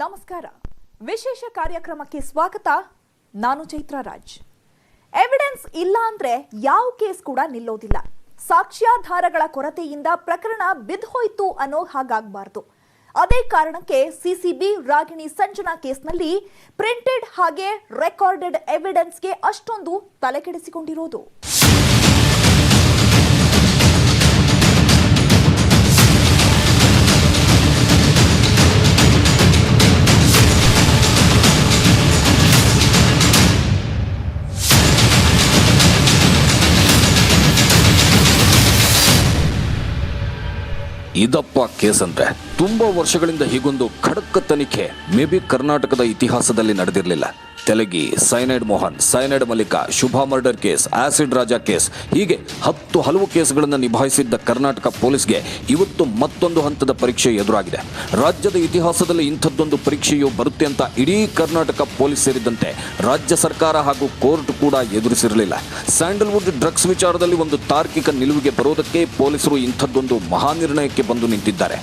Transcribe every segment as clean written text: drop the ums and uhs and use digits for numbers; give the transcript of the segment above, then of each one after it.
ನಮಸ್ಕಾರ. ವಿಶೇಷ ಕಾರ್ಯಕ್ರಮಕ್ಕೆ ಸ್ವಾಗತ. ನಾನು ಚೈತ್ರ ರಾಜ್. ಎವಿಡೆನ್ಸ್ ಇಲ್ಲ ಅಂದ್ರೆ ಯಾವ ಕೇಸ್ ಕೂಡ ನಿಲ್ಲೋದಿಲ್ಲ. ಸಾಕ್ಷ್ಯಾಧಾರಗಳ ಕೊರತೆಯಿಂದ ಪ್ರಕರಣ ಬಿದ್ದೋಯ್ತು ಅನ್ನೋ ಹಾಗಾಗಬಾರದು. ಅದೇ ಕಾರಣಕ್ಕೆ ಸಿಸಿಬಿ ರಾಗಿಣಿ ಸಂಜನಾ ಕೇಸ್ನಲ್ಲಿ ಪ್ರಿಂಟೆಡ್ ಹಾಗೆ ರೆಕಾರ್ಡೆಡ್ ಎವಿಡೆನ್ಸ್ಗೆ ಅಷ್ಟೊಂದು ತಲೆಕೆಡಿಸಿಕೊಂಡಿರೋದು. ಇದಪ್ಪ ಕೇಸ್ ಅಂದ್ರೆ ತುಂಬಾ ವರ್ಷಗಳಿಂದ ಹೀಗೊಂದು ಖಡಕ್ ತನಿಖೆ ಮೇ ಬಿ ಕರ್ನಾಟಕದ ಇತಿಹಾಸದಲ್ಲಿ ನಡೆದಿರಲಿಲ್ಲ. Telgi, cyanide Mohan, cyanide Mallika, Shubha murder case, acid Raja case, ಹೀಗೆ ಹಲವು ಕೇಸ್ಗಳನ್ನು ನಿಭಾಯಿಸಿದ್ದ ಕರ್ನಾಟಕ ಪೊಲೀಸ್ಗೆ ಇವತ್ತು ಮತ್ತೊಂದು ಹಂತದ ಪರೀಕ್ಷೆ ಎದುರಾಗಿದೆ. ರಾಜ್ಯದ ಇತಿಹಾಸದಲ್ಲಿ ಇಂಥದ್ದೊಂದು ಪರೀಕ್ಷೆಯು ಬರುತ್ತೆ ಅಂತ ಇಡೀ ಕರ್ನಾಟಕ ಪೊಲೀಸ್ ಸೇರಿದಂತೆ ರಾಜ್ಯ ಸರ್ಕಾರ ಹಾಗೂ ಕೋರ್ಟ್ ಕೂಡ ಎದುರಿಸಿರಲಿಲ್ಲ. ಸ್ಯಾಂಡಲ್ವುಡ್ ಡ್ರಗ್ಸ್ ವಿಚಾರದಲ್ಲಿ ಒಂದು ತಾರ್ಕಿಕ ನಿಲುವಿಗೆ ಬರೋದಕ್ಕೆ ಪೊಲೀಸರು ಇಂಥದ್ದೊಂದು ಮಹಾನಿರ್ಣಯಕ್ಕೆ ಬಂದು ನಿಂತಿದ್ದಾರೆ.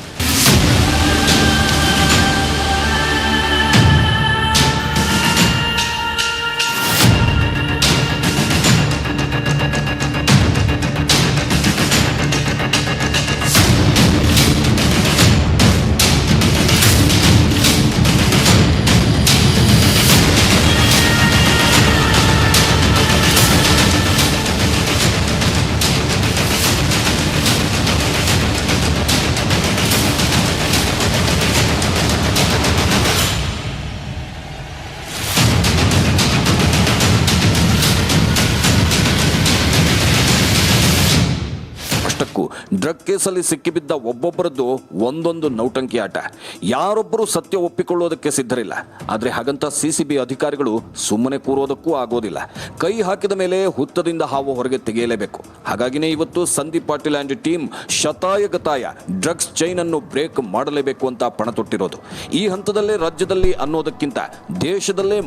ಡ್ರಗ್ ಕೇಸಲ್ಲಿ ಸಿಕ್ಕಿಬಿದ್ದ ಒಬ್ಬೊಬ್ಬರದ್ದು ಒಂದೊಂದು ನೌಟಂಕಿ ಆಟ. ಯಾರೊಬ್ಬರು ಸತ್ಯ ಒಪ್ಪಿಕೊಳ್ಳೋದಕ್ಕೆ ಸಿದ್ಧರಿಲ್ಲ. ಆದರೆ ಹಾಗಂತ ಸಿಸಿಬಿ ಅಧಿಕಾರಿಗಳು ಸುಮ್ಮನೆ ಕೂರೋದಕ್ಕೂ ಆಗೋದಿಲ್ಲ. ಕೈ ಹಾಕಿದ ಮೇಲೆ ಹುತ್ತದಿಂದ ಹಾವು ಹೊರಗೆ ತೆಗೆಯಲೇಬೇಕು. ಹಾಗಾಗಿನೇ ಇವತ್ತು ಸಂದೀಪ್ ಪಾಟೀಲ್ ಅಂಡ್ ಟೀಮ್ ಶತಾಯಗತಾಯ ಡ್ರಗ್ಸ್ ಚೈನ್ ಅನ್ನು ಬ್ರೇಕ್ ಮಾಡಲೇಬೇಕು ಅಂತ ಪಣ ತೊಟ್ಟಿರೋದು. ಈ ಹಂತದಲ್ಲೇ ರಾಜ್ಯದಲ್ಲಿ ಅನ್ನೋದಕ್ಕಿಂತ ದೇಶದಲ್ಲೇ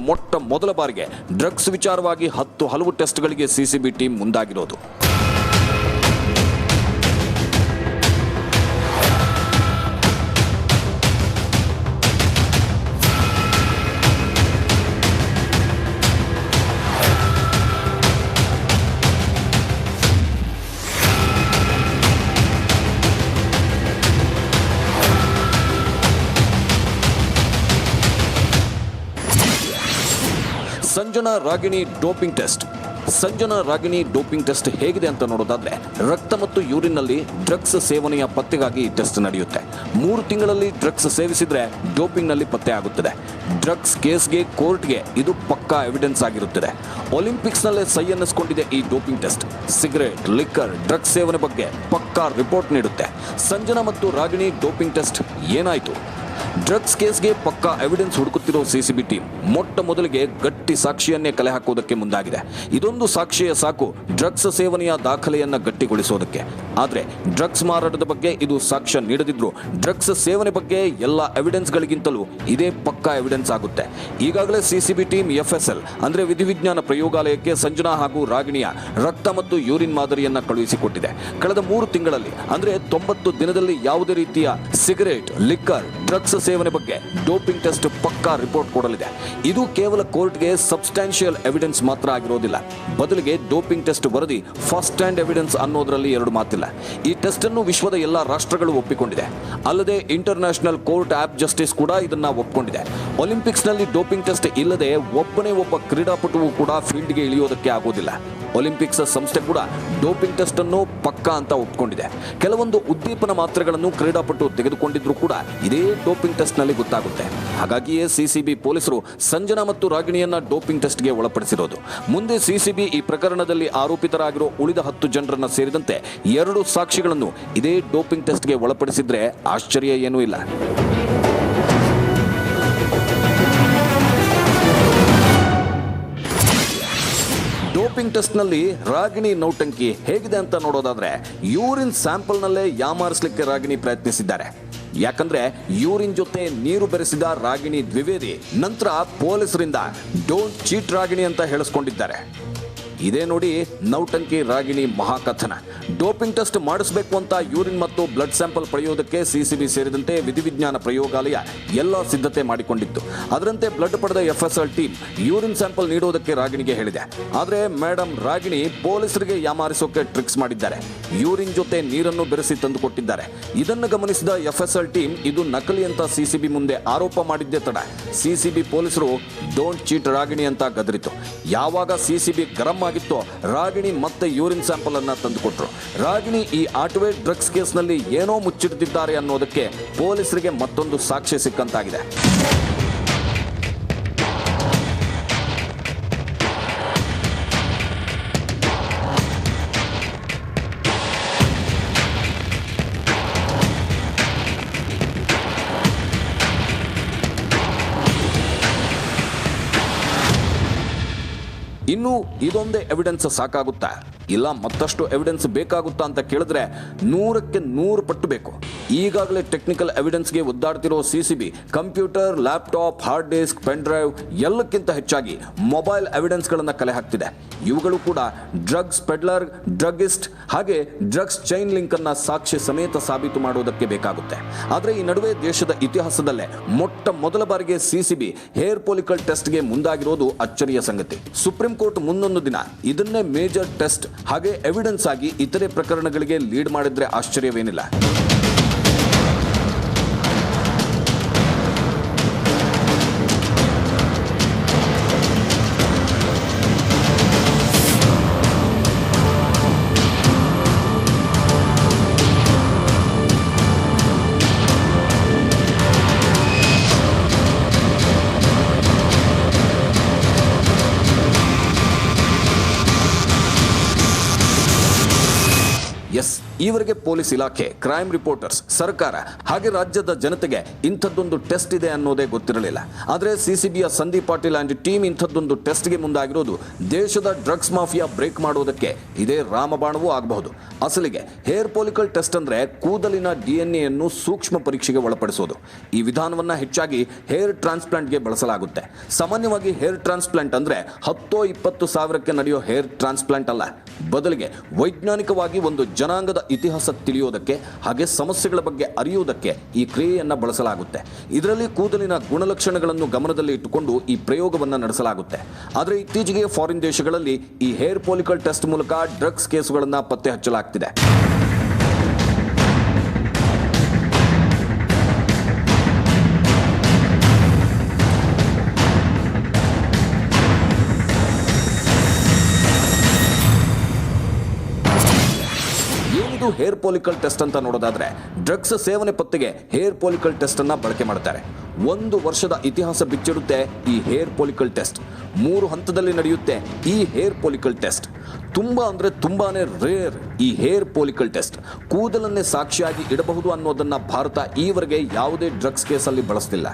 ಮೊದಲ ಬಾರಿಗೆ ಡ್ರಗ್ಸ್ ವಿಚಾರವಾಗಿ ಹಲವು ಟೆಸ್ಟ್ಗಳಿಗೆ ಸಿಸಿಬಿ ಟೀಮ್ ಮುಂದಾಗಿರೋದು. Sanjana Ragini doping test. Sanjana Ragini doping test ಹೇಗಿದೆ ಅಂತ ನೋಡೋದಾದ್ರೆ, ರಕ್ತ ಮತ್ತು ಯೂರಿನ್ನಲ್ಲಿ ಡ್ರಗ್ಸ್ ಸೇವನೆಯ ಪತ್ತೆಗಾಗಿ ಟೆಸ್ಟ್ ನಡೆಯುತ್ತೆ. 3 ತಿಂಗಳಲ್ಲಿ ಡ್ರಗ್ಸ್ ಸೇವಿಸಿದ್ರೆ ಡೋಪಿಂಗ್ನಲ್ಲಿ ಪತ್ತೆ ಆಗುತ್ತದೆ. ಡ್ರಗ್ಸ್ ಕೇಸ್ಗೆ ಕೋರ್ಟ್ಗೆ ಇದು ಪಕ್ಕಾ ಎವಿಡೆನ್ಸ್ ಆಗಿರುತ್ತದೆ. ಒಲಿಂಪಿಕ್ಸ್ನಲ್ಲೇ ಸೈ ಅನ್ನಿಸ್ಕೊಂಡಿದೆ ಈ doping test. Cigarette, liquor, drugs ಸೇವನೆ ಬಗ್ಗೆ ಪಕ್ಕಾ ರಿಪೋರ್ಟ್ ನೀಡುತ್ತೆ. ಸಂಜನಾ ಮತ್ತು ರಾಗಿಣಿ ಡೋಪಿಂಗ್ ಟೆಸ್ಟ್ ಏನಾಯಿತು? ಡ್ರಗ್ಸ್ ಕೇಸ್ಗೆ ಪಕ್ಕಾ ಎವಿಡೆನ್ಸ್ ಹುಡುಕುತ್ತಿರೋ ಸಿಸಿಬಿ ಟೀಮ್ ಮೊದಲಿಗೆ ಗಟ್ಟಿ ಸಾಕ್ಷಿಯನ್ನೇ ಕಲೆ ಹಾಕುವುದಕ್ಕೆ ಮುಂದಾಗಿದೆ. ಇದೊಂದು ಸಾಕ್ಷಿಯ ಸಾಕು ಡ್ರಗ್ಸ್ ಸೇವನೆಯ ದಾಖಲೆಯನ್ನ ಗಟ್ಟಿಗೊಳಿಸೋದಕ್ಕೆ. ಆದ್ರೆ ಡ್ರಗ್ಸ್ ಮಾರಾಟದ ಬಗ್ಗೆ ಇದು ಸಾಕ್ಷ್ಯ ನೀಡದಿದ್ರು ಡ್ರಗ್ಸ್ ಸೇವನೆ ಬಗ್ಗೆ ಎಲ್ಲ ಎವಿಡೆನ್ಸ್ಗಳಿಗಿಂತಲೂ ಇದೇ ಪಕ್ಕಾ ಎವಿಡೆನ್ಸ್ ಆಗುತ್ತೆ. ಈಗಾಗಲೇ ಸಿಸಿಬಿ ಟೀಮ್ FSL ಅಂದ್ರೆ ವಿಧಿವಿಜ್ಞಾನ ಪ್ರಯೋಗಾಲಯಕ್ಕೆ ಸಂಜನಾ ಹಾಗೂ ರಾಗಿಣಿಯ ರಕ್ತ ಮತ್ತು ಯೂರಿನ್ ಮಾದರಿಯನ್ನ ಕಳುಹಿಸಿಕೊಟ್ಟಿದೆ. ಕಳೆದ 3 ತಿಂಗಳಲ್ಲಿ ಅಂದ್ರೆ 90 ದಿನದಲ್ಲಿ ಯಾವುದೇ ರೀತಿಯ ಸಿಗರೇಟ್, ಲಿಕ್ಕರ್, ಡ್ರಗ್ಸ್ ಸೇವನೆ ಬಗ್ಗೆ ಡೋಪಿಂಗ್ ಟೆಸ್ಟ್ ಪಕ್ಕಾ ರಿಪೋರ್ಟ್ ಕೊಡಲಿದೆ. ಇದು ಕೇವಲ ಕೋರ್ಟ್ಗೆ ಸಬ್ಸ್ಟಾನ್ಷಿಯಲ್ ಎವಿಡೆನ್ಸ್ ಮಾತ್ರ ಆಗಿರೋದಿಲ್ಲ. ಬದಲಿಗೆ ಡೋಪಿಂಗ್ ಟೆಸ್ಟ್ ವರದಿ ಫಸ್ಟ್ ಹ್ಯಾಂಡ್ ಎವಿಡೆನ್ಸ್ ಅನ್ನೋದರಲ್ಲಿ ಎರಡು ಮಾತಿಲ್ಲ. ಈ ಟೆಸ್ಟ್ ಅನ್ನು ವಿಶ್ವದ ಎಲ್ಲಾ ರಾಷ್ಟ್ರಗಳು ಒಪ್ಪಿಕೊಂಡಿದೆ. ಅಲ್ಲದೆ ಇಂಟರ್ನ್ಯಾಷನಲ್ ಕೋರ್ಟ್ ಆಫ್ ಜಸ್ಟಿಸ್ ಕೂಡ ಇದನ್ನ ಒಪ್ಪಿಕೊಂಡಿದೆ. ಒಲಿಂಪಿಕ್ಸ್ ನಲ್ಲಿ ಡೋಪಿಂಗ್ ಟೆಸ್ಟ್ ಇಲ್ಲದೆ ಒಬ್ಬ ಕ್ರೀಡಾಪಟುವು ಕೂಡ ಫೀಲ್ಡ್ಗೆ ಇಳಿಯೋದಕ್ಕೆ ಆಗೋದಿಲ್ಲ. ಒಲಿಂಪಿಕ್ಸ್ ಸಂಸ್ಥೆ ಕೂಡ ಡೋಪಿಂಗ್ ಟೆಸ್ಟ್ ಅನ್ನು ಪಕ್ಕಾ ಅಂತ ಒಪ್ಪಿಕೊಂಡಿದೆ. ಕೆಲವೊಂದು ಉದ್ದೀಪನ ಮಾತ್ರೆಗಳನ್ನು ಕ್ರೀಡಾಪಟು ತೆಗೆದುಕೊಂಡಿದ್ರು ಕೂಡ ಇದೇ ಡೋಪಿಂಗ್ ಟೆಸ್ಟ್ ನಲ್ಲಿ ಗೊತ್ತಾಗುತ್ತೆ. ಹಾಗಾಗಿಯೇ ಸಿಸಿಬಿ ಪೊಲೀಸರು ಸಂಜನಾ ಮತ್ತು ರಾಗಿಣಿಯನ್ನ ಡೋಪಿಂಗ್ ಟೆಸ್ಟ್ಗೆ ಒಳಪಡಿಸಿರೋದು. ಮುಂದೆ ಸಿಸಿಬಿ ಈ ಪ್ರಕರಣದಲ್ಲಿ ಆರೋಪಿತರಾಗಿರೋ ಉಳಿದ 10 ಜನರನ್ನ ಸೇರಿದಂತೆ 2 ಸಾಕ್ಷಿಗಳನ್ನು ಇದೇ ಡೋಪಿಂಗ್ ಟೆಸ್ಟ್ಗೆ ಒಳಪಡಿಸಿದ್ರೆ ಆಶ್ಚರ್ಯ ಏನೂ ಇಲ್ಲ. ಡೋಪಿಂಗ್ ಟೆಸ್ಟ್ನಲ್ಲಿ ರಾಗಿಣಿ ನೌಟಂಕಿ ಹೇಗಿದೆ ಅಂತ ನೋಡೋದಾದ್ರೆ, ಯೂರಿನ್ ಸ್ಯಾಂಪಲ್ನಲ್ಲೇ ಯಾಮಾರಿಸಲಿಕ್ಕೆ ರಾಗಿಣಿ ಪ್ರಯತ್ನಿಸಿದ್ದಾರೆ. ಯಾಕಂದ್ರೆ ಯೂರಿನ್ ಜೊತೆ ನೀರು ಬೆರೆಸಿದ ರಾಗಿಣಿ ದ್ವಿವೇದಿ ನಂತರ ಪೊಲೀಸರಿಂದ ಡೋಂಟ್ ಚೀಟ್ ರಾಗಿಣಿ ಅಂತ ಹೇಳಿಸ್ಕೊಂಡಿದ್ದಾರೆ. ಇದೇ ನೋಡಿ ನೌಟಂಕಿ ರಾಗಿಣಿ ಮಹಾಕಥನ. ಡೋಪಿಂಗ್ ಟೆಸ್ಟ್ ಮಾಡಿಸಬೇಕು ಅಂತ ಯೂರಿನ್ ಮತ್ತು ಬ್ಲಡ್ ಸ್ಯಾಂಪಲ್ ಪಡೆಯುವುದಕ್ಕೆ ಸಿಸಿಬಿ ಸೇರಿದಂತೆ ವಿಧಿವಿಜ್ಞಾನ ಪ್ರಯೋಗಾಲಯ ಎಲ್ಲ ಸಿದ್ಧತೆ ಮಾಡಿಕೊಂಡಿತ್ತು. ಅದರಂತೆ ಬ್ಲಡ್ ಪಡೆದ ಎಫ್ಎಸ್ಎಲ್ ಟೀಮ್ ಯೂರಿನ್ ಸ್ಯಾಂಪಲ್ ನೀಡುವುದಕ್ಕೆ ರಾಗಿಣಿಗೆ ಹೇಳಿದೆ. ಆದರೆ ಮೇಡಮ್ ರಾಗಿಣಿ ಪೊಲೀಸರಿಗೆ ಯಾಮಾರಿಸೋಕೆ ಟ್ರಿಕ್ಸ್ ಮಾಡಿದ್ದಾರೆ. ಯೂರಿನ್ ಜೊತೆ ನೀರನ್ನು ಬೆರೆಸಿ ತಂದುಕೊಟ್ಟಿದ್ದಾರೆ. ಇದನ್ನು ಗಮನಿಸಿದ ಎಫ್ಎಸ್ಎಲ್ ಟೀಮ್ ಇದು ನಕಲಿ ಅಂತ ಸಿಸಿಬಿ ಮುಂದೆ ಆರೋಪ ಮಾಡಿದ್ದೇ ತಡ ಸಿಸಿಬಿ ಪೊಲೀಸರು ಡೋಂಟ್ ಚೀಟ್ ರಾಗಿಣಿ ಅಂತ ಗದರಿತು. ಯಾವಾಗ ಸಿಸಿಬಿ ಗರಂ ಆಗಿತ್ತು, ರಾಗಿಣಿ ಮತ್ತೆ ಯೂರಿನ್ ಸ್ಯಾಂಪಲ್ ಅನ್ನ ತಂದುಕೊಟ್ರು. ರಾಗಿಣಿ ಈ ಆಟವೇ ಡ್ರಗ್ಸ್ ಕೇಸ್ನಲ್ಲಿ ಏನೋ ಮುಚ್ಚಿಡ್ತಿದ್ದಾರೆ ಅನ್ನೋದಕ್ಕೆ ಪೊಲೀಸರಿಗೆ ಮತ್ತೊಂದು ಸಾಕ್ಷ್ಯ ಸಿಕ್ಕಂತಾಗಿದೆ. ಇನ್ನು ಇದೊಂದೇ ಎವಿಡೆನ್ಸ್ ಸಾಕಾಗುತ್ತಾ, ಇಲ್ಲ ಮತ್ತಷ್ಟು ಎವಿಡೆನ್ಸ್ ಬೇಕಾಗುತ್ತಾ ಅಂತ ಕೇಳಿದ್ರೆ 100ಕ್ಕೆ 100 ಪಟ್ಟು ಬೇಕು. ಈಗಾಗಲೇ ಟೆಕ್ನಿಕಲ್ ಎವಿಡೆನ್ಸ್ಗೆ ಒದ್ದಾಡ್ತಿರೋ CCB computer, laptop, hard disk, pen drive ಎಲ್ಲಕ್ಕಿಂತ ಹೆಚ್ಚಾಗಿ ಮೊಬೈಲ್ ಎವಿಡೆನ್ಸ್ಗಳನ್ನು ಕಲೆ ಹಾಕ್ತಿದೆ. ಇವುಗಳು ಕೂಡ ಡ್ರಗ್ಸ್ ಪೆಡ್ಲರ್, ಡ್ರಗ್ಗಿಸ್ಟ್ ಹಾಗೆ ಡ್ರಗ್ಸ್ ಚೈನ್ ಲಿಂಕ್ ಅನ್ನ ಸಾಕ್ಷ್ಯ ಸಮೇತ ಸಾಬೀತು ಮಾಡುವುದಕ್ಕೆ ಬೇಕಾಗುತ್ತೆ. ಆದರೆ ಈ ನಡುವೆ ದೇಶದ ಇತಿಹಾಸದಲ್ಲೇ ಮೊಟ್ಟ ಮೊದಲ ಬಾರಿಗೆ ಸಿಸಿಬಿ ಹೇರ್ ಫಾಲಿಕಲ್ ಟೆಸ್ಟ್ಗೆ ಮುಂದಾಗಿರೋದು ಅಚ್ಚರಿಯ ಸಂಗತಿ. ಸುಪ್ರೀಂ ಕೋರ್ಟ್ ಮುಂದೊಂದು ದಿನ ಇದನ್ನೇ ಮೇಜರ್ ಟೆಸ್ಟ್ ಹಾಗೆ ಎವಿಡೆನ್ಸ್ ಆಗಿ ಇತರೆ ಪ್ರಕರಣಗಳಿಗೆ ಲೀಡ್ ಮಾಡಿದ್ರೆ ಆಶ್ಚರ್ಯವೇನಿಲ್ಲ. ಎಸ್, ಈವರೆಗೆ ಪೊಲೀಸ್ ಇಲಾಖೆ, ಕ್ರೈಮ್ ರಿಪೋರ್ಟರ್ಸ್, ಸರ್ಕಾರ ಹಾಗೆ ರಾಜ್ಯದ ಜನತೆಗೆ ಇಂಥದ್ದೊಂದು ಟೆಸ್ಟ್ ಇದೆ ಅನ್ನೋದೇ ಗೊತ್ತಿರಲಿಲ್ಲ. ಆದರೆ ಸಿಸಿಬಿಯ ಸಂದೀಪ್ ಪಾಟೀಲ್ ಅಂಡ್ ಟೀಮ್ ಇಂಥದ್ದೊಂದು ಟೆಸ್ಟ್ಗೆ ಮುಂದಾಗಿರೋದು ದೇಶದ ಡ್ರಗ್ಸ್ ಮಾಫಿಯಾ ಬ್ರೇಕ್ ಮಾಡೋದಕ್ಕೆ ಇದೇ ರಾಮಬಾಣವೂ ಆಗಬಹುದು. ಅಸಲಿಗೆ ಹೇರ್ ಫಾಲಿಕಲ್ ಟೆಸ್ಟ್ ಅಂದ್ರೆ ಕೂದಲಿನ DNA ಅನ್ನು ಸೂಕ್ಷ್ಮ ಪರೀಕ್ಷೆಗೆ ಒಳಪಡಿಸೋದು. ಈ ವಿಧಾನವನ್ನ ಹೆಚ್ಚಾಗಿ ಹೇರ್ ಟ್ರಾನ್ಸ್ಪ್ಲಾಂಟ್ಗೆ ಬಳಸಲಾಗುತ್ತೆ. ಸಾಮಾನ್ಯವಾಗಿ ಹೇರ್ ಟ್ರಾನ್ಸ್ಪ್ಲಾಂಟ್ ಅಂದ್ರೆ 10-20 ಸಾವಿರಕ್ಕೆ ನಡೆಯೋ ಹೇರ್ ಟ್ರಾನ್ಸ್ಪ್ಲಾಂಟ್ ಅಲ್ಲ, ಬದಲಿಗೆ ವೈಜ್ಞಾನಿಕವಾಗಿ ಒಂದು ಜನಾಂಗದ ಇತಿಹಾಸ ತಿಳಿಯೋದಕ್ಕೆ ಹಾಗೆ ಸಮಸ್ಯೆಗಳ ಬಗ್ಗೆ ಅರಿಯುವುದಕ್ಕೆ ಈ ಕ್ರಿಯೆಯನ್ನು ಬಳಸಲಾಗುತ್ತೆ. ಇದರಲ್ಲಿ ಕೂದಲಿನ ಗುಣಲಕ್ಷಣಗಳನ್ನು ಗಮನದಲ್ಲಿ ಇಟ್ಟುಕೊಂಡು ಈ ಪ್ರಯೋಗವನ್ನು ನಡೆಸಲಾಗುತ್ತೆ. ಆದರೆ ಇತ್ತೀಚೆಗೆ ಫಾರಿನ್ ದೇಶಗಳಲ್ಲಿ ಈ ಹೇರ್ ಫಾಲಿಕಲ್ ಟೆಸ್ಟ್ ಮೂಲಕ ಡ್ರಗ್ಸ್ ಕೇಸುಗಳನ್ನು ಪತ್ತೆ ಹಚ್ಚಲಾಗ್ತಿದೆ. ಹೇರ್ ಫಾಲಿಕಲ್ ಟೆಸ್ಟ್ ಅಂತ ನೋಡೋದಾದ್ರೆ ಡ್ರಗ್ಸ್ ಸೇವನೆ ಪತ್ತೆಗೆ ಹೇರ್ ಫಾಲಿಕಲ್ ಟೆಸ್ಟ್ ಅನ್ನ ಬಳಕೆ ಮಾಡ್ತಾರೆ. 1 ವರ್ಷದ ಇತಿಹಾಸ ಬಿಚ್ಚಿಡುತ್ತೆ ಈ ಹೇರ್ ಫಾಲಿಕಲ್ ಟೆಸ್ಟ್. 3 ಹಂತದಲ್ಲಿ ನಡೆಯುತ್ತೆ ಈ ಹೇರ್ ಫಾಲಿಕಲ್ ಟೆಸ್ಟ್. ತುಂಬಾನೇ ರೇರ್ ಈ ಹೇರ್ ಫಾಲಿಕಲ್ ಟೆಸ್ಟ್. ಕೂದಲನ್ನೇ ಸಾಕ್ಷಿಯಾಗಿ ಇಡಬಹುದು ಅನ್ನೋದನ್ನ ಭಾರತ ಈವರೆಗೆ ಯಾವುದೇ ಡ್ರಗ್ಸ್ ಕೇಸಲ್ಲಿ ಬಳಸಲಿಲ್ಲ.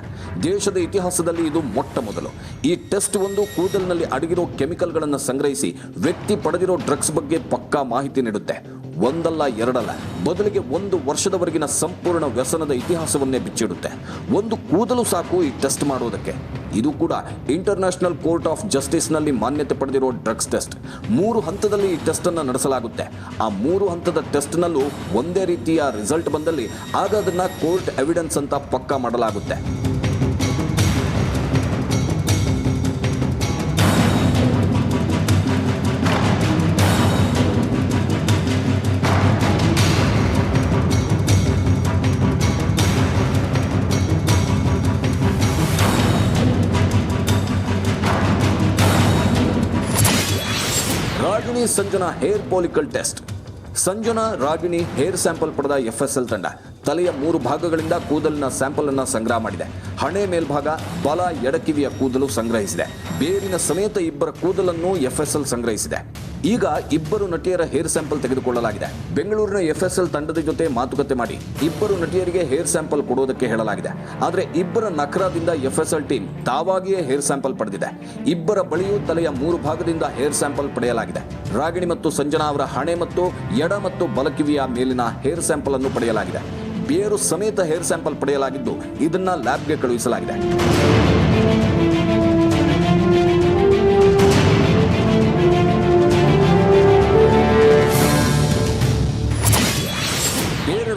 ದೇಶದ ಇತಿಹಾಸದಲ್ಲಿ ಇದು ಮೊಟ್ಟ ಮೊದಲು. ಈ ಟೆಸ್ಟ್ ಒಂದು ಕೂದಲಿನಲ್ಲಿ ಅಡಗಿರೋ ಕೆಮಿಕಲ್ಗಳನ್ನು ಸಂಗ್ರಹಿಸಿ ವ್ಯಕ್ತಿ ಪಡೆದಿರೋ ಡ್ರಗ್ಸ್ ಬಗ್ಗೆ ಪಕ್ಕಾ ಮಾಹಿತಿ ನೀಡುತ್ತೆ. ಒಂದಲ್ಲ ಎರಡಲ್ಲ, ಬದಲಿಗೆ 1 ವರ್ಷದವರೆಗಿನ ಸಂಪೂರ್ಣ ವ್ಯಸನದ ಇತಿಹಾಸವನ್ನೇ ಬಿಚ್ಚಿಡುತ್ತೆ. ಒಂದು ಕೂದಲು ಸಾಕು ಈ ಟೆಸ್ಟ್ ಮಾಡೋದಕ್ಕೆ. ಇದು ಕೂಡ ಇಂಟರ್ನ್ಯಾಷನಲ್ ಕೋರ್ಟ್ ಆಫ್ ಜಸ್ಟಿಸ್ನಲ್ಲಿ ಮಾನ್ಯತೆ ಪಡೆದಿರೋ ಡ್ರಗ್ಸ್ ಟೆಸ್ಟ್. 3 ಹಂತದಲ್ಲಿ ಈ ಟೆಸ್ಟ್ ಅನ್ನು ನಡೆಸಲಾಗುತ್ತೆ. ಆ 3 ಹಂತದ ಟೆಸ್ಟ್ನಲ್ಲೂ ಒಂದೇ ರೀತಿಯ ರಿಸಲ್ಟ್ ಬಂದಲ್ಲಿ ಆಗ ಅದನ್ನ ಕೋರ್ಟ್ ಎವಿಡೆನ್ಸ್ ಅಂತ ಪಕ್ಕಾ ಮಾಡಲಾಗುತ್ತೆ. Ragini Sanjana hair follicle test. Sanjana Ragini hair sample ಪಡೆದ ಎಫ್ಎಸ್ಎಲ್ ತಂಡ ತಲೆಯ 3 ಭಾಗಗಳಿಂದ ಕೂದಲಿನ ಸ್ಯಾಂಪಲ್ ಅನ್ನು ಸಂಗ್ರಹ ಮಾಡಿದೆ. ಹಣೆ ಮೇಲ್ಭಾಗ, ಬಲ, ಎಡಕಿವಿಯ ಕೂದಲು ಸಂಗ್ರಹಿಸಿದೆ. ಬೇರಿನ ಸಮೇತ 2 ಕೂದಲನ್ನು ಎಫ್ಎಸ್ಎಲ್ ಸಂಗ್ರಹಿಸಿದೆ. ಈಗ 2 ನಟಿಯರ ಹೇರ್ ಸ್ಯಾಂಪಲ್ ತೆಗೆದುಕೊಳ್ಳಲಾಗಿದೆ. ಬೆಂಗಳೂರಿನ ಎಫ್ಎಸ್ಎಲ್ ತಂಡದ ಜೊತೆ ಮಾತುಕತೆ ಮಾಡಿ 2 ನಟಿಯರಿಗೆ ಹೇರ್ ಸ್ಯಾಂಪಲ್ ಕೊಡೋದಕ್ಕೆ ಹೇಳಲಾಗಿದೆ. ಆದರೆ 2 ನಖರದಿಂದ ಎಫ್ಎಸ್ಎಲ್ ಟೀಮ್ ತಾವಾಗಿಯೇ ಹೇರ್ ಸ್ಯಾಂಪಲ್ ಪಡೆದಿದೆ. 2 ಬಳಿಯೂ ತಲೆಯ 3 ಭಾಗದಿಂದ ಹೇರ್ ಸ್ಯಾಂಪಲ್ ಪಡೆಯಲಾಗಿದೆ. ರಾಗಿಣಿ ಮತ್ತು ಸಂಜನಾ ಅವರ ಹಣೆ ಮತ್ತು ಎಡ ಮತ್ತು ಬಲಕಿವಿಯ ಮೇಲಿನ ಹೇರ್ ಸ್ಯಾಂಪಲ್ ಅನ್ನು ಪಡೆಯಲಾಗಿದೆ. ಬೇರು ಸಮೇತ ಹೇರ್ ಸ್ಯಾಂಪಲ್ ಪಡೆಯಲಾಗಿದ್ದು ಇದನ್ನ ಲ್ಯಾಬ್ಗೆ ಕಳುಹಿಸಲಾಗಿದೆ.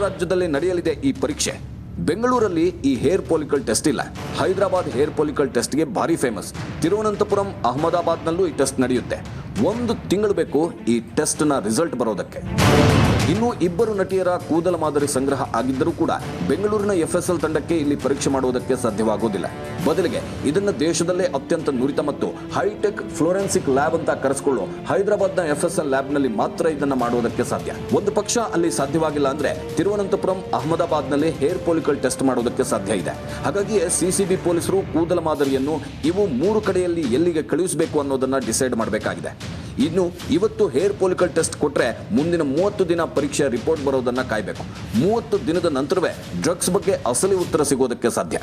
ರಾಜ್ಯದಲ್ಲಿ ನಡೆಯಲಿದೆ ಈ ಪರೀಕ್ಷೆ. ಬೆಂಗಳೂರಲ್ಲಿ ಈ ಹೇರ್ ಫಾಲಿಕಲ್ ಟೆಸ್ಟ್ ಇಲ್ಲ. ಹೈದರಾಬಾದ್ ಹೇರ್ ಫಾಲಿಕಲ್ ಟೆಸ್ಟ್ಗೆ ಭಾರಿ ಫೇಮಸ್. ತಿರುವನಂತಪುರಂ, ಅಹಮದಾಬಾದ್ನಲ್ಲೂ ಈ ಟೆಸ್ಟ್ ನಡೆಯುತ್ತೆ. 1 ತಿಂಗಳು ಬೇಕು ಈ ಟೆಸ್ಟ್ನ ರಿಸಲ್ಟ್ ಬರೋದಕ್ಕೆ. ಇನ್ನು 2 ನಟಿಯರ ಕೂದಲ ಮಾದರಿ ಸಂಗ್ರಹ ಆಗಿದ್ದರೂ ಕೂಡ ಬೆಂಗಳೂರಿನ FSL ತಂಡಕ್ಕೆ ಇಲ್ಲಿ ಪರೀಕ್ಷೆ ಮಾಡುವುದಕ್ಕೆ ಸಾಧ್ಯವಾಗುವುದಿಲ್ಲ. ಬದಲಿಗೆ ಇದನ್ನು ದೇಶದಲ್ಲೇ ಅತ್ಯಂತ ನುರಿತ ಮತ್ತು ಹೈಟೆಕ್ ಫ್ಲೋರೆನ್ಸಿಕ್ ಲ್ಯಾಬ್ ಅಂತ ಕರೆಸಿಕೊಳ್ಳೋ ಹೈದರಾಬಾದ್ನ FSL ಲ್ಯಾಬ್ನಲ್ಲಿ ಮಾತ್ರ ಇದನ್ನು ಮಾಡುವುದಕ್ಕೆ ಸಾಧ್ಯ. ಒಂದು ಪಕ್ಷ ಅಲ್ಲಿ ಸಾಧ್ಯವಾಗಿಲ್ಲ ಅಂದ್ರೆ ತಿರುವನಂತಪುರಂ, ಅಹಮದಾಬಾದ್ನಲ್ಲಿ ಹೇರ್ ಫಾಲಿಕಲ್ ಟೆಸ್ಟ್ ಮಾಡೋದಕ್ಕೆ ಸಾಧ್ಯ ಇದೆ. ಹಾಗಾಗಿ CCB ಪೊಲೀಸರು ಕೂದಲ ಮಾದರಿಯನ್ನು ಇವು 3 ಕಡೆಯಲ್ಲಿ ಎಲ್ಲಿಗೆ ಕಳುಹಿಸಬೇಕು ಅನ್ನೋದನ್ನ ಡಿಸೈಡ್ ಮಾಡಬೇಕಾಗಿದೆ. ಇನ್ನು ಇವತ್ತು ಹೇರ್ ಫಾಲಿಕಲ್ ಟೆಸ್ಟ್ ಕೊಟ್ರೆ ಮುಂದಿನ 30 ದಿನ ಪರೀಕ್ಷೆ ರಿಪೋರ್ಟ್ ಬರೋದನ್ನ ಕಾಯಬೇಕು. 30 ದಿನದ ನಂತರವೇ ಡ್ರಗ್ಸ್ ಬಗ್ಗೆ ಅಸಲಿ ಉತ್ತರ ಸಿಗೋದಕ್ಕೆ ಸಾಧ್ಯ.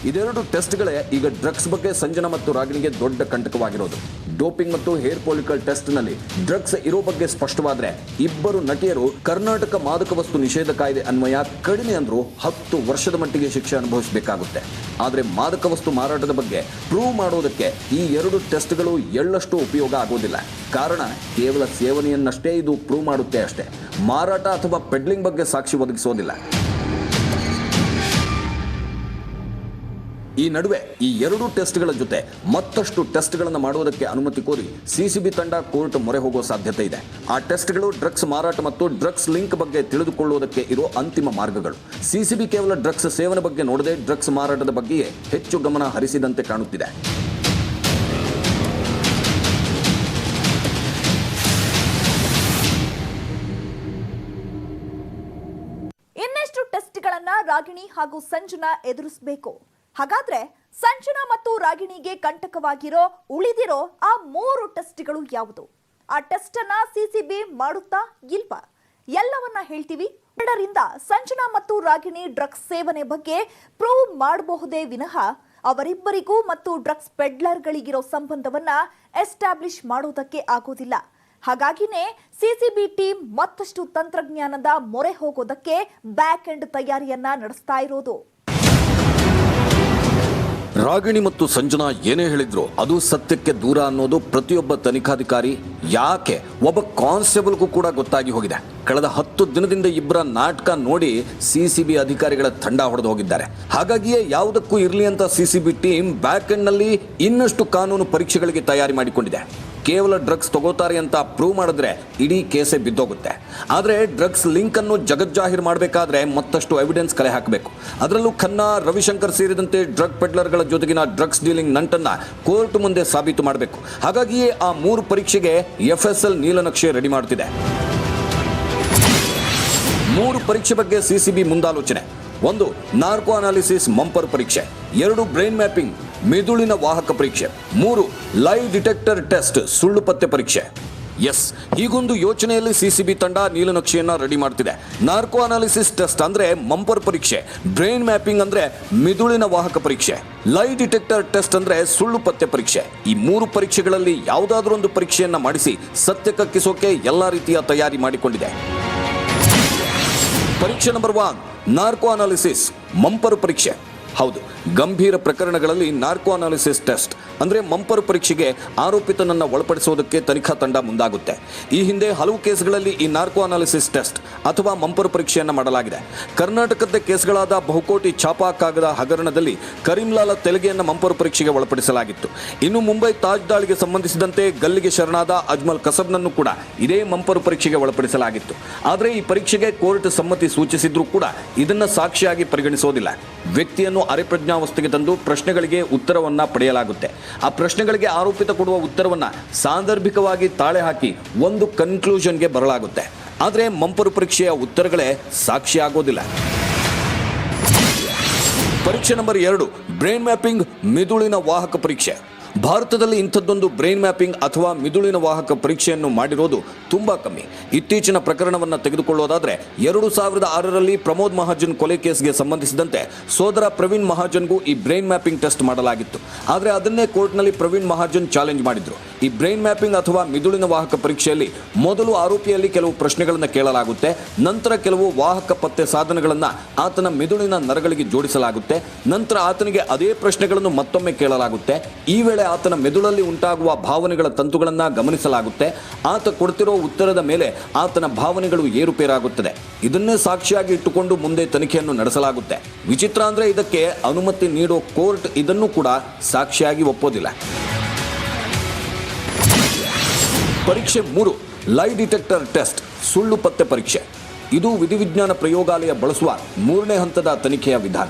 ಇದೆರಡು ಟೆಸ್ಟ್ಗಳೇ ಈಗ ಡ್ರಗ್ಸ್ ಬಗ್ಗೆ ಸಂಜನಾ ಮತ್ತು ರಾಗಿಣಿಗೆ ದೊಡ್ಡ ಕಂಟಕವಾಗಿರೋದು. ಡೋಪಿಂಗ್ ಮತ್ತು ಹೇರ್ ಫಾಲಿಕಲ್ ಟೆಸ್ಟ್ನಲ್ಲಿ ಡ್ರಗ್ಸ್ ಇರೋ ಬಗ್ಗೆ ಸ್ಪಷ್ಟವಾದ್ರೆ 2 ನಟಿಯರು ಕರ್ನಾಟಕ ಮಾದಕ ವಸ್ತು ನಿಷೇಧ ಕಾಯ್ದೆ ಅನ್ವಯ ಕಡಿಮೆ ಅಂದ್ರೂ 10 ವರ್ಷದ ಮಟ್ಟಿಗೆ ಶಿಕ್ಷೆ ಅನುಭವಿಸಬೇಕಾಗುತ್ತೆ. ಆದರೆ ಮಾದಕ ವಸ್ತು ಮಾರಾಟದ ಬಗ್ಗೆ ಪ್ರೂವ್ ಮಾಡೋದಕ್ಕೆ ಈ 2 ಟೆಸ್ಟ್ಗಳು ಎಳ್ಳಷ್ಟು ಉಪಯೋಗ ಆಗೋದಿಲ್ಲ. ಕಾರಣ ಕೇವಲ ಸೇವನೆಯನ್ನಷ್ಟೇ ಇದು ಪ್ರೂವ್ ಮಾಡುತ್ತೆ ಅಷ್ಟೇ. ಮಾರಾಟ ಅಥವಾ ಪೆಡ್ಲಿಂಗ್ ಬಗ್ಗೆ ಸಾಕ್ಷಿ ಒದಗಿಸೋದಿಲ್ಲ. ಈ ನಡುವೆ ಈ 2 ಟೆಸ್ಟ್ಗಳ ಜೊತೆ ಮತ್ತಷ್ಟು ಟೆಸ್ಟ್ಗಳನ್ನು ಮಾಡುವುದಕ್ಕೆ ಅನುಮತಿ ಕೋರಿ CCB ತಂಡ ಕೋರ್ಟ್ ಮೊರೆ ಹೋಗುವ ಸಾಧ್ಯತೆ ಇದೆ. ಆ ಟೆಸ್ಟ್ಗಳು ಡ್ರಗ್ಸ್ ಮಾರಾಟ ಮತ್ತು ಡ್ರಗ್ಸ್ ಲಿಂಕ್ ಬಗ್ಗೆ ತಿಳಿದುಕೊಳ್ಳುವುದಕ್ಕೆ ಇರೋ ಅಂತಿಮ ಮಾರ್ಗಗಳು. CCB ಕೇವಲ ಡ್ರಗ್ಸ್ ಸೇವನೆ ಬಗ್ಗೆ ನೋಡದೆ ಡ್ರಗ್ಸ್ ಮಾರಾಟದ ಬಗ್ಗೆಯೇ ಹೆಚ್ಚು ಗಮನ ಹರಿಸಿದಂತೆ ಕಾಣುತ್ತಿದೆ. ಇನ್ನೆಷ್ಟು ಟೆಸ್ಟ್ಗಳನ್ನ ರಾಗಿಣಿ ಹಾಗೂ ಸಂಜನಾ ಎದುರಿಸಬೇಕು? ಹಾಗಾದ್ರೆ ಸಂಜನಾ ಮತ್ತು ರಾಗಿಣಿಗೆ ಕಂಟಕವಾಗಿರೋ ಉಳಿದಿರೋ ಆ 3 ಟೆಸ್ಟ್ಗಳು ಯಾವುದು? ಆ ಟೆಸ್ಟ್ ಅನ್ನ CCB ಮಾಡುತ್ತಾ ಇಲ್ವಾ? ಎಲ್ಲವನ್ನ ಹೇಳ್ತೀವಿ. ಎರಡರಿಂದ ಸಂಜನಾ ಮತ್ತು ರಾಗಿಣಿ ಡ್ರಗ್ಸ್ ಸೇವನೆ ಬಗ್ಗೆ ಪ್ರೂವ್ ಮಾಡಬಹುದೇ ವಿನಃ ಅವರಿಬ್ಬರಿಗೂ ಮತ್ತು ಡ್ರಗ್ಸ್ ಪೆಡ್ಲರ್ಗಳಿಗಿರೋ ಸಂಬಂಧವನ್ನ ಎಸ್ಟಾಬ್ಲಿಷ್ ಮಾಡೋದಕ್ಕೆ ಆಗೋದಿಲ್ಲ. ಹಾಗಾಗಿನೇ CCB ಟೀಮ್ ಮತ್ತಷ್ಟು ತಂತ್ರಜ್ಞಾನದ ಮೊರೆ ಹೋಗೋದಕ್ಕೆ ಬ್ಯಾಕ್ ಎಂಡ್ ತಯಾರಿಯನ್ನ ನಡೆಸ್ತಾ ಇರೋದು. ರಾಗಿಣಿ ಮತ್ತು ಸಂಜನಾ ಏನೇ ಹೇಳಿದ್ರು ಅದು ಸತ್ಯಕ್ಕೆ ದೂರ ಅನ್ನೋದು ಪ್ರತಿಯೊಬ್ಬ ತನಿಖಾಧಿಕಾರಿ, ಯಾಕೆ ಒಬ್ಬ ಕಾನ್ಸ್ಟೇಬಲ್ಗೂ ಕೂಡ ಗೊತ್ತಾಗಿ ಹೋಗಿದೆ. ಕಳೆದ 10 ದಿನದಿಂದ ಇಬ್ಬರ ನಾಟಕ ನೋಡಿ CCB ಅಧಿಕಾರಿಗಳ ತಂಡ ಹೊಡೆದು ಹೋಗಿದ್ದಾರೆ. ಹಾಗಾಗಿಯೇ ಯಾವುದಕ್ಕೂ ಇರಲಿ ಅಂತ CCB ಟೀಮ್ ಬ್ಯಾಕ್ ಎಂಡ್ ನಲ್ಲಿ ಇನ್ನಷ್ಟು ಕಾನೂನು ಪರೀಕ್ಷೆಗಳಿಗೆ ತಯಾರಿ ಮಾಡಿಕೊಂಡಿದೆ. ಕೇವಲ ಡ್ರಗ್ಸ್ ತಗೋತಾರೆ ಅಂತ ಪ್ರೂವ್ ಮಾಡಿದ್ರೆ ಇಡೀ ಕೇಸೇ ಬಿದ್ದೋಗುತ್ತೆ. ಆದರೆ ಡ್ರಗ್ಸ್ ಲಿಂಕ್ ಅನ್ನು ಜಗಜ್ಜಾಹೀರ್ ಮಾಡಬೇಕಾದ್ರೆ ಮತ್ತಷ್ಟು ಎವಿಡೆನ್ಸ್ ಕಲೆ ಹಾಕಬೇಕು. ಅದರಲ್ಲೂ ಖನ್ನಾ, ರವಿಶಂಕರ್ ಸೇರಿದಂತೆ ಡ್ರಗ್ ಪೆಡ್ಲರ್ಗಳ ಜೊತೆಗಿನ ಡ್ರಗ್ಸ್ ಡೀಲಿಂಗ್ ನಂಟನ್ನ ಕೋರ್ಟ್ ಮುಂದೆ ಸಾಬೀತು ಮಾಡಬೇಕು. ಹಾಗಾಗಿಯೇ ಆ 3 ಪರೀಕ್ಷೆಗೆ FSL ನೀಲನಕ್ಷೆ ರೆಡಿ ಮಾಡುತ್ತಿದೆ. 3 ಪರೀಕ್ಷೆ ಬಗ್ಗೆ CCB ಮುಂದಾಲೋಚನೆ. 1 ನಾರ್ಕೋ ಅನಾಲಿಸಿಸ್ ಮಂಪರ್ ಪರೀಕ್ಷೆ, 2 ಬ್ರೈನ್ ಮ್ಯಾಪಿಂಗ್ ಮಿದುಳಿನ ವಾಹಕ ಪರೀಕ್ಷೆ, 3 ಲೈ ಡಿಟೆಕ್ಟರ್ ಟೆಸ್ಟ್ ಸುಳ್ಳು ಪತ್ತೆ ಪರೀಕ್ಷೆ. ಎಸ್, ಹೀಗೊಂದು ಯೋಚನೆಯಲ್ಲಿ CCB ತಂಡ ನೀಲನಕ್ಷೆಯನ್ನ ರೆಡಿ ಮಾಡ್ತಿದೆ. ನಾರ್ಕೋ ಅನಾಲಿಸಿಸ್ ಟೆಸ್ಟ್ ಅಂದ್ರೆ ಮಂಪರ್ ಪರೀಕ್ಷೆ, ಬ್ರೈನ್ ಮ್ಯಾಪಿಂಗ್ ಅಂದ್ರೆ ಮಿದುಳಿನ ವಾಹಕ ಪರೀಕ್ಷೆ, ಲೈ ಡಿಟೆಕ್ಟರ್ ಟೆಸ್ಟ್ ಅಂದ್ರೆ ಸುಳ್ಳು ಪತ್ತೆ ಪರೀಕ್ಷೆ. ಈ 3 ಪರೀಕ್ಷೆಗಳಲ್ಲಿ ಯಾವುದಾದ್ರೂ ಒಂದು ಪರೀಕ್ಷೆಯನ್ನ ಮಾಡಿಸಿ ಸತ್ಯ ಕಕ್ಕಿಸೋಕೆ ಎಲ್ಲಾ ರೀತಿಯ ತಯಾರಿ ಮಾಡಿಕೊಂಡಿದೆ. ಪರೀಕ್ಷೆ ನಂಬರ್ 1 ನಾರ್ಕೋ ಅನಾಲಿಸಿಸ್ ಮಂಪರ್ ಪರೀಕ್ಷೆ. ಹೌದು, ಗಂಭೀರ ಪ್ರಕರಣಗಳಲ್ಲಿ ನಾರ್ಕೋ ಅನಾಲಿಸಿಸ್ ಟೆಸ್ಟ್ ಅಂದ್ರೆ ಮಂಪರ್ ಪರೀಕ್ಷೆಗೆ ಆರೋಪಿತನನ್ನ ಒಳಪಡಿಸುವುದಕ್ಕೆ ತನಿಖಾ ತಂಡ ಮುಂದಾಗುತ್ತೆ. ಈ ಹಿಂದೆ ಹಲವು ಕೇಸ್ಗಳಲ್ಲಿ ಈ ನಾರ್ಕೋ ಅನಾಲಿಸಿಸ್ ಟೆಸ್ಟ್ ಅಥವಾ ಮಂಪರ್ ಪರೀಕ್ಷೆಯನ್ನು ಮಾಡಲಾಗಿದೆ. ಕರ್ನಾಟಕದ ಕೇಸ್ಗಳಾದ ಬಹುಕೋಟಿ ಛಾಪಾ ಕಾಗದ ಹಗರಣದಲ್ಲಿ ಕರೀಂಲಾಲ ತೆಲುಗೆಯನ್ನ ಮಂಪರ್ ಪರೀಕ್ಷೆಗೆ ಒಳಪಡಿಸಲಾಗಿತ್ತು. ಇನ್ನು ಮುಂಬೈ ತಾಜ್ ದಾಳಿಗೆ ಸಂಬಂಧಿಸಿದಂತೆ ಗಲ್ಲಿಗೆ ಶರಣಾದ ಅಜ್ಮಲ್ ಕಸಬ್ನನ್ನು ಕೂಡ ಇದೇ ಮಂಪರ್ ಪರೀಕ್ಷೆಗೆ ಒಳಪಡಿಸಲಾಗಿತ್ತು. ಆದರೆ ಈ ಪರೀಕ್ಷೆಗೆ ಕೋರ್ಟ್ ಸಮ್ಮತಿ ಸೂಚಿಸಿದ್ರೂ ಕೂಡ ಇದನ್ನ ಸಾಕ್ಷಿಯಾಗಿ ಪರಿಗಣಿಸೋದಿಲ್ಲ. ವ್ಯಕ್ತಿಯನ್ನು ಅರೆಪ್ರಜ್ಞಾವಸ್ಥೆಗೆ ತಂದು ಪ್ರಶ್ನೆಗಳಿಗೆ ಉತ್ತರವನ್ನ ಪಡೆಯಲಾಗುತ್ತೆ. ಆ ಪ್ರಶ್ನೆಗಳಿಗೆ ಆರೋಪಿತ ಕೊಡುವ ಉತ್ತರವನ್ನ ಸಾಂದರ್ಭಿಕವಾಗಿ ತಾಳೆ ಹಾಕಿ ಒಂದು ಕನ್ಕ್ಲೂಷನ್ಗೆ ಬರಲಾಗುತ್ತೆ. ಆದರೆ ಮಂಪರು ಪರೀಕ್ಷೆಯ ಉತ್ತರಗಳೇ ಸಾಕ್ಷಿ ಆಗೋದಿಲ್ಲ. ಪರೀಕ್ಷೆ ನಂಬರ್ 2 ಬ್ರೈನ್ ಮ್ಯಾಪಿಂಗ್ ಮಿದುಳಿನ ವಾಹಕ ಪರೀಕ್ಷೆ. ಭಾರತದಲ್ಲಿ ಇಂಥದ್ದೊಂದು ಬ್ರೈನ್ ಮ್ಯಾಪಿಂಗ್ ಅಥವಾ ಮಿದುಳಿನ ವಾಹಕ ಪರೀಕ್ಷೆಯನ್ನು ಮಾಡಿರೋದು ತುಂಬಾ ಕಮ್ಮಿ. ಇತ್ತೀಚಿನ ಪ್ರಕರಣವನ್ನು ತೆಗೆದುಕೊಳ್ಳೋದಾದ್ರೆ 2006ರಲ್ಲಿ ಪ್ರಮೋದ್ ಮಹಾಜನ್ ಕೊಲೆ ಕೇಸ್ಗೆ ಸಂಬಂಧಿಸಿದಂತೆ ಸೋದರ ಪ್ರವೀಣ್ ಮಹಾಜನ್ಗೂ ಈ ಬ್ರೈನ್ ಮ್ಯಾಪಿಂಗ್ ಟೆಸ್ಟ್ ಮಾಡಲಾಗಿತ್ತು. ಆದರೆ ಅದನ್ನೇ ಕೋರ್ಟ್ನಲ್ಲಿ ಪ್ರವೀಣ್ ಮಹಾಜನ್ ಚಾಲೆಂಜ್ ಮಾಡಿದ್ರು. ಈ ಬ್ರೈನ್ ಮ್ಯಾಪಿಂಗ್ ಅಥವಾ ಮಿದುಳಿನ ವಾಹಕ ಪರೀಕ್ಷೆಯಲ್ಲಿ ಮೊದಲು ಆರೋಪಿಯಲ್ಲಿ ಕೆಲವು ಪ್ರಶ್ನೆಗಳನ್ನು ಕೇಳಲಾಗುತ್ತೆ, ನಂತರ ಕೆಲವು ವಾಹಕ ಪತ್ತೆ ಸಾಧನಗಳನ್ನು ಆತನ ಮಿದುಳಿನ ನರಗಳಿಗೆ ಜೋಡಿಸಲಾಗುತ್ತೆ, ನಂತರ ಆತನಿಗೆ ಅದೇ ಪ್ರಶ್ನೆಗಳನ್ನು ಮತ್ತೊಮ್ಮೆ ಕೇಳಲಾಗುತ್ತೆ. ಈ ವೇಳೆ ವೇಳೆ ಆತನ ಮೆದುಳಲ್ಲಿ ಉಂಟಾಗುವ ಭಾವನೆಗಳ ತಂತುಗಳನ್ನು ಗಮನಿಸಲಾಗುತ್ತೆ. ಆತ ಕೊಡ್ತಿರೋ ಉತ್ತರದ ಮೇಲೆ ಆತನ ಭಾವನೆಗಳು ಏರುಪೇರಾಗುತ್ತದೆ. ಇದನ್ನೇ ಸಾಕ್ಷಿಯಾಗಿ ಇಟ್ಟುಕೊಂಡು ಮುಂದೆ ತನಿಖೆಯನ್ನು ನಡೆಸಲಾಗುತ್ತೆ. ವಿಚಿತ್ರ ಅಂದ್ರೆ ಇದಕ್ಕೆ ಅನುಮತಿ ನೀಡೋ ಕೋರ್ಟ್ ಇದನ್ನು ಕೂಡ ಸಾಕ್ಷಿಯಾಗಿ ಒಪ್ಪೋದಿಲ್ಲ. ಪರೀಕ್ಷೆ 3, ಲೈ ಡಿಟೆಕ್ಟರ್ ಟೆಸ್ಟ್, ಸುಳ್ಳು ಪತ್ತೆ ಪರೀಕ್ಷೆ. ಇದು ವಿಧಿವಿಜ್ಞಾನ ಪ್ರಯೋಗಾಲಯ ಬಳಸುವ 3ನೇ ಹಂತದ ತನಿಖೆಯ ವಿಧಾನ.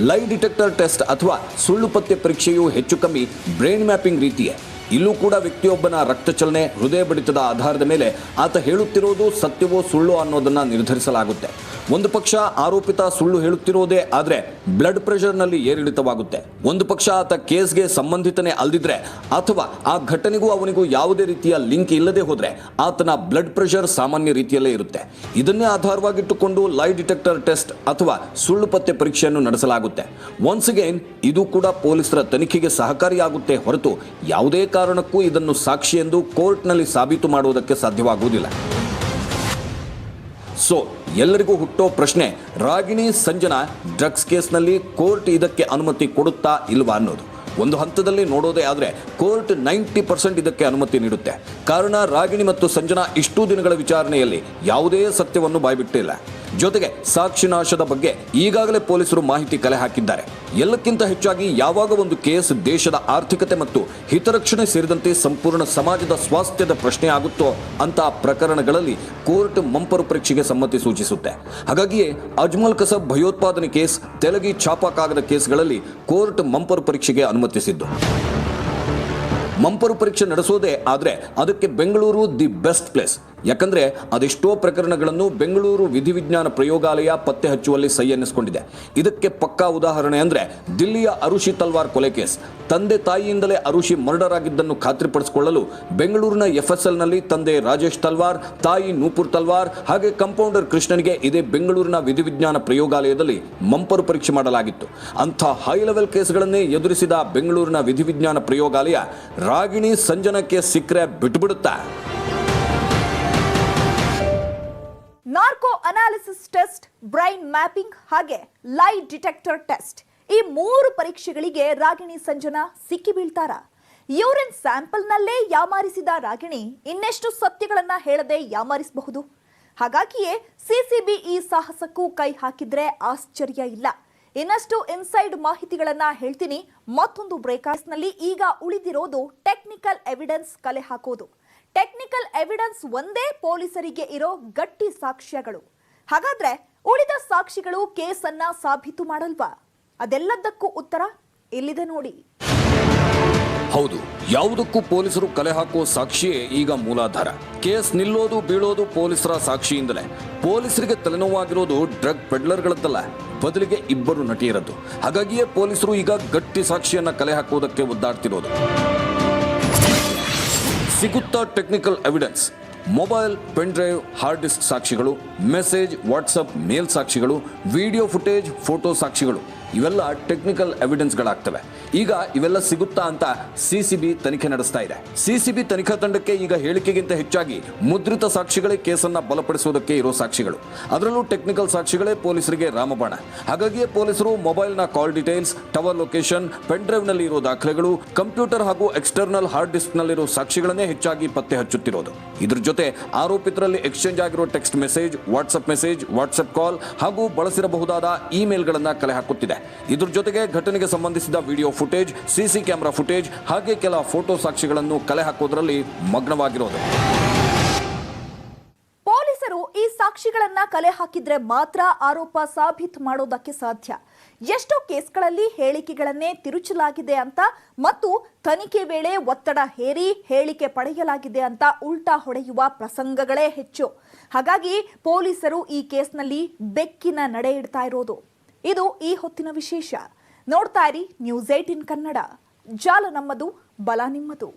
ಲೈ ಡಿಟೆಕ್ಟರ್ ಟೆಸ್ಟ್ ಅಥವಾ ಸುಳ್ಳು ಪತ್ತೆ ಪರೀಕ್ಷೆಯು ಹೆಚ್ಚು ಕಮ್ಮಿ ಬ್ರೈನ್ ಮ್ಯಾಪಿಂಗ್ ರೀತಿಯೇ. ಇಲ್ಲೂ ಕೂಡ ವ್ಯಕ್ತಿಯೊಬ್ಬನ ರಕ್ತ ಚಲನೆ, ಹೃದಯ ಬಡಿತದ ಆಧಾರದ ಮೇಲೆ ಆತ ಹೇಳುತ್ತಿರೋದು ಸತ್ಯವೋ ಸುಳ್ಳು ಅನ್ನೋದನ್ನ ನಿರ್ಧರಿಸಲಾಗುತ್ತೆ. ಒಂದು ಪಕ್ಷ ಆರೋಪಿತ ಸುಳ್ಳು ಹೇಳುತ್ತಿರೋದೇ ಆದರೆ ಬ್ಲಡ್ ಪ್ರೆಷರ್ನಲ್ಲಿ ಏರಿಳಿತವಾಗುತ್ತೆ. ಒಂದು ಪಕ್ಷ ಆತ ಕೇಸ್ಗೆ ಸಂಬಂಧಿತನೇ ಅಲ್ದಿದ್ರೆ ಅಥವಾ ಆ ಘಟನೆಗೂ ಅವನಿಗೂ ಯಾವುದೇ ರೀತಿಯ ಲಿಂಕ್ ಇಲ್ಲದೆ ಹೋದ್ರೆ ಆತನ ಬ್ಲಡ್ ಪ್ರೆಷರ್ ಸಾಮಾನ್ಯ ರೀತಿಯಲ್ಲೇ ಇರುತ್ತೆ. ಇದನ್ನೇ ಆಧಾರವಾಗಿಟ್ಟುಕೊಂಡು ಲೈ ಡಿಟೆಕ್ಟರ್ ಟೆಸ್ಟ್ ಅಥವಾ ಸುಳ್ಳು ಪತ್ತೆ ಪರೀಕ್ಷೆಯನ್ನು ನಡೆಸಲಾಗುತ್ತೆ. ಒನ್ಸ್ ಅಗೇನ್ ಇದು ಕೂಡ ಪೊಲೀಸರ ತನಿಖೆಗೆ ಸಹಕಾರಿಯಾಗುತ್ತೆ ಹೊರತು ಯಾವುದೇ ಕಾರಣಕ್ಕೂ ಇದನ್ನು ಸಾಕ್ಷಿ ಎಂದು ಕೋರ್ಟ್ನಲ್ಲಿ ಸಾಬೀತು ಮಾಡುವುದಕ್ಕೆ ಸಾಧ್ಯವಾಗುವುದಿಲ್ಲ. ಸೊ ಎಲ್ಲರಿಗೂ ಹುಟ್ಟೋ ಪ್ರಶ್ನೆ, ರಾಗಿಣಿ ಸಂಜನಾ ಡ್ರಗ್ಸ್ ಕೇಸ್ನಲ್ಲಿ ಕೋರ್ಟ್ ಇದಕ್ಕೆ ಅನುಮತಿ ಕೊಡುತ್ತಾ ಇಲ್ವಾ ಅನ್ನೋದು. ಒಂದು ಹಂತದಲ್ಲಿ ನೋಡೋದೇ ಆದರೆ ಕೋರ್ಟ್ 90% ಇದಕ್ಕೆ ಅನುಮತಿ ನೀಡುತ್ತೆ. ಕಾರಣ ರಾಗಿಣಿ ಮತ್ತು ಸಂಜನಾ ಇಷ್ಟೂ ದಿನಗಳ ವಿಚಾರಣೆಯಲ್ಲಿ ಯಾವುದೇ ಸತ್ಯವನ್ನು ಬಾಯ್ಬಿಟ್ಟಿಲ್ಲ. ಜೊತೆಗೆ ಸಾಕ್ಷಿನಾಶದ ಬಗ್ಗೆ ಈಗಾಗಲೇ ಪೊಲೀಸರು ಮಾಹಿತಿ ಕಲೆ ಹಾಕಿದ್ದಾರೆ. ಎಲ್ಲಕ್ಕಿಂತ ಹೆಚ್ಚಾಗಿ ಯಾವಾಗ ಒಂದು ಕೇಸ್ ದೇಶದ ಆರ್ಥಿಕತೆ ಮತ್ತು ಹಿತರಕ್ಷಣೆ ಸೇರಿದಂತೆ ಸಂಪೂರ್ಣ ಸಮಾಜದ ಸ್ವಾಸ್ಥ್ಯದ ಪ್ರಶ್ನೆ ಆಗುತ್ತೋ ಅಂತ ಪ್ರಕರಣಗಳಲ್ಲಿ ಕೋರ್ಟ್ ಮಂಪರು ಪರೀಕ್ಷೆಗೆ ಸಮ್ಮತಿ ಸೂಚಿಸುತ್ತೆ. ಹಾಗಾಗಿಯೇ ಅಜ್ಮಲ್ ಕಸಬ್ ಭಯೋತ್ಪಾದನೆ ಕೇಸ್, ತೆಲಗಿ ಛಾಪಾಕಾಗದ ಕೇಸ್ಗಳಲ್ಲಿ ಕೋರ್ಟ್ ಮಂಪರು ಪರೀಕ್ಷೆಗೆ ಅನುಮತಿಸಿದ್ದು. ಮಂಪರು ಪರೀಕ್ಷೆ ನಡೆಸೋದೇ ಆದರೆ ಅದಕ್ಕೆ ಬೆಂಗಳೂರು ದಿ ಬೆಸ್ಟ್ ಪ್ಲೇಸ್. ಯಾಕಂದ್ರೆ ಅದೆಷ್ಟೋ ಪ್ರಕರಣಗಳನ್ನು ಬೆಂಗಳೂರು ವಿಧಿವಿಜ್ಞಾನ ಪ್ರಯೋಗಾಲಯ ಪತ್ತೆ ಹಚ್ಚುವಲ್ಲಿ ಸೈ ಎನ್ನಿಸಿಕೊಂಡಿದೆ. ಇದಕ್ಕೆ ಪಕ್ಕಾ ಉದಾಹರಣೆ ಅಂದ್ರೆ ದಿಲ್ಲಿಯ ಅರುಷಿ ತಲ್ವಾರ್ ಕೊಲೆ ಕೇಸ್. ತಂದೆ ತಾಯಿಯಿಂದಲೇ ಅರುಷಿ ಮರ್ಡರ್ ಆಗಿದ್ದನ್ನು ಖಾತ್ರಿಪಡಿಸಿಕೊಳ್ಳಲು ಬೆಂಗಳೂರಿನ FSLನಲ್ಲಿ ತಂದೆ ರಾಜೇಶ್ ತಲ್ವಾರ್, ತಾಯಿ ನೂಪುರ್ ತಲ್ವಾರ್ ಹಾಗೆ ಕಂಪೌಂಡರ್ ಕೃಷ್ಣನಿಗೆ ಇದೇ ಬೆಂಗಳೂರಿನ ವಿಧಿವಿಜ್ಞಾನ ಪ್ರಯೋಗಾಲಯದಲ್ಲಿ ಮಂಪರು ಪರೀಕ್ಷೆ ಮಾಡಲಾಗಿತ್ತು. ಅಂಥ ಹೈ ಲೆವೆಲ್ ಕೇಸ್ಗಳನ್ನೇ ಎದುರಿಸಿದ ಬೆಂಗಳೂರಿನ ವಿಧಿವಿಜ್ಞಾನ ಪ್ರಯೋಗಾಲಯ ರಾಗಿಣಿ ಸಂಜನಕ್ಕೆ ಸಿಕ್ಕರೆ ಬಿಟ್ಬಿಡುತ್ತಾ? Narco analysis test, brain mapping ಹಾಗೆ ಲೈ ಡಿಟೆಕ್ಟರ್ ಟೆಸ್ಟ್, ಈ 3 ಪರೀಕ್ಷೆಗಳಿಗೆ ರಾಗಿಣಿ ಸಂಜನಾ ಸಿಕ್ಕಿ ಬೀಳ್ತಾರ? ಯೂರಿನ್ ಸ್ಯಾಂಪಲ್ನಲ್ಲೇ ಯಾಮಾರಿಸಿದ ರಾಗಿಣಿ ಇನ್ನೆಷ್ಟು ಸತ್ಯಗಳನ್ನ ಹೇಳದೆ ಯಾಮಾರಿಸಬಹುದು? ಹಾಗಾಗಿಯೇ ಸಿಸಿಬಿ ಈ ಸಾಹಸಕ್ಕೂ ಕೈ ಹಾಕಿದ್ರೆ ಆಶ್ಚರ್ಯ ಇಲ್ಲ. ಇನ್ನಷ್ಟು ಇನ್ಸೈಡ್ ಮಾಹಿತಿಗಳನ್ನ ಹೇಳ್ತೀನಿ. ಮತ್ತೊಂದು ಬ್ರೇಕ್ನಲ್ಲಿ ಈಗ ಉಳಿದಿರೋದು ಟೆಕ್ನಿಕಲ್ ಎವಿಡೆನ್ಸ್ ಕಲೆ ಹಾಕೋದು. ಟೆಕ್ನಿಕಲ್ ಎವಿಡೆನ್ಸ್ ಒಂದೇ ಪೊಲೀಸರಿಗೆ ಇರೋ ಗಟ್ಟಿ ಸಾಕ್ಷ್ಯಗಳು. ಹಾಗಾದ್ರೆ ಉಳಿದ ಸಾಕ್ಷಿಗಳು ಕೇಸನ್ನ ಸಾಬೀತು ಮಾಡಲ್ವಾ? ಅದೆಲ್ಲದಕ್ಕೂ ಉತ್ತರ ಇಲ್ಲಿದೆ ನೋಡಿ. ಹೌದು, ಯಾವುದಕ್ಕೂ ಪೊಲೀಸರು ಕಲೆ ಹಾಕುವ ಸಾಕ್ಷಿಯೇ ಈಗ ಮೂಲಾಧಾರ. ಕೇಸ್ ನಿಲ್ಲೋದು ಬೀಳೋದು ಪೊಲೀಸರ ಸಾಕ್ಷಿಯಿಂದಲೇ. ಪೊಲೀಸರಿಗೆ ತಲೆನೋವಾಗಿರೋದು ಡ್ರಗ್ ಪೆಡ್ಲರ್ಗಳದ್ದಲ್ಲ, ಬದಲಿಗೆ ಇಬ್ಬರು ನಟಿಯರದ್ದು. ಹಾಗಾಗಿಯೇ ಪೊಲೀಸರು ಈಗ ಗಟ್ಟಿ ಸಾಕ್ಷಿಯನ್ನ ಕಲೆ ಹಾಕುವುದಕ್ಕೆ ಒದ್ದಾಡ್ತಿರೋದು. ಸಿಗುತ್ತಾ technical evidence? Mobile, pen drive, hard disk ಸಾಕ್ಷಿಗಳು, ಮೆಸೇಜ್, ವಾಟ್ಸಪ್, ಮೇಲ್ ಸಾಕ್ಷಿಗಳು, ವಿಡಿಯೋ ಫುಟೇಜ್, ಫೋಟೋ ಸಾಕ್ಷಿಗಳು, ಇವೆಲ್ಲ ಟೆಕ್ನಿಕಲ್ ಎವಿಡೆನ್ಸ್ಗಳಾಗ್ತವೆ. ಈಗ ಇವೆಲ್ಲ ಸಿಗುತ್ತಾ ಅಂತ ಸಿಸಿಬಿ ತನಿಖೆ ನಡೆಸ್ತಾ ಇದೆ. ಸಿಸಿಬಿ ತನಿಖಾ ತಂಡಕ್ಕೆ ಈಗ ಹೇಳಿಕೆಗಿಂತ ಹೆಚ್ಚಾಗಿ ಮುದ್ರಿತ ಸಾಕ್ಷಿಗಳೇ ಕೇಸನ್ನ ಬಲಪಡಿಸುವುದಕ್ಕೆ ಇರೋ ಸಾಕ್ಷಿಗಳು. ಅದರಲ್ಲೂ ಟೆಕ್ನಿಕಲ್ ಸಾಕ್ಷಿಗಳೇ ಪೊಲೀಸರಿಗೆ ರಾಮಬಾಣ. ಹಾಗಾಗಿಯೇ ಪೊಲೀಸರು ಮೊಬೈಲ್ನ call details, tower location, pen ಡ್ರೈವ್ನಲ್ಲಿ ಇರೋ ದಾಖಲೆಗಳು, ಕಂಪ್ಯೂಟರ್ ಹಾಗೂ ಎಕ್ಸ್ಟರ್ನಲ್ ಹಾರ್ಡ್ ಡಿಸ್ಕ್ನಲ್ಲಿರೋ ಸಾಕ್ಷಿಗಳನ್ನೇ ಹೆಚ್ಚಾಗಿ ಪತ್ತೆ ಹಚ್ಚುತ್ತಿರೋದು. ಇದ್ರ ಜೊತೆ ಆರೋಪಿತರಲ್ಲಿ ಎಕ್ಸ್ಚೇಂಜ್ ಆಗಿರೋ ಟೆಕ್ಸ್ಟ್ ಮೆಸೇಜ್, ವಾಟ್ಸಪ್ ಕಾಲ್ ಹಾಗೂ ಬಳಸಿರಬಹುದಾದ ಇಮೇಲ್ಗಳನ್ನ ಕಲೆ ಹಾಕುತ್ತಿದೆ. ಇದ್ರ ಜೊತೆಗೆ ಘಟನೆಗೆ ಸಂಬಂಧಿಸಿದ video footage, CC camera footage ಹಾಗೆ ಕೆಲ ಫೋಟೋ ಸಾಕ್ಷಿಗಳನ್ನು ಕಲೆ ಹಾಕೋದ್ರಲ್ಲಿ ಮಗ್ನವಾಗಿರೋದು. ಪೊಲೀಸರು ಈ ಸಾಕ್ಷಿಗಳನ್ನ ಕಲೆ ಹಾಕಿದ್ರೆ ಮಾತ್ರ ಆರೋಪ ಸಾಬೀತು ಮಾಡೋದಕ್ಕೆ ಸಾಧ್ಯ. ಎಷ್ಟೋ ಕೇಸ್ಗಳಲ್ಲಿ ಹೇಳಿಕೆಗಳನ್ನೇ ತಿರುಚಲಾಗಿದೆ ಅಂತ ಮತ್ತು ತನಿಖೆ ವೇಳೆ ಒತ್ತಡ ಹೇರಿ ಹೇಳಿಕೆ ಪಡೆಯಲಾಗಿದೆ ಅಂತ ಉಲ್ಟಾ ಹೊಡೆಯುವ ಪ್ರಸಂಗಗಳೇ ಹೆಚ್ಚು. ಹಾಗಾಗಿ ಪೊಲೀಸರು ಈ ಕೇಸ್ನಲ್ಲಿ ಬೆಕ್ಕಿನ ನಡೆ ಇಡ್ತಾ ಇರೋದು. ಇದು ಈ ಹೊತ್ತಿನ ವಿಶೇಷ. ನೋಡ್ತಾ ಇರಿ ನ್ಯೂಸ್ 18 ಕನ್ನಡ. ಜಾಲ ನಮ್ಮದು, ಬಲ ನಿಮ್ಮದು.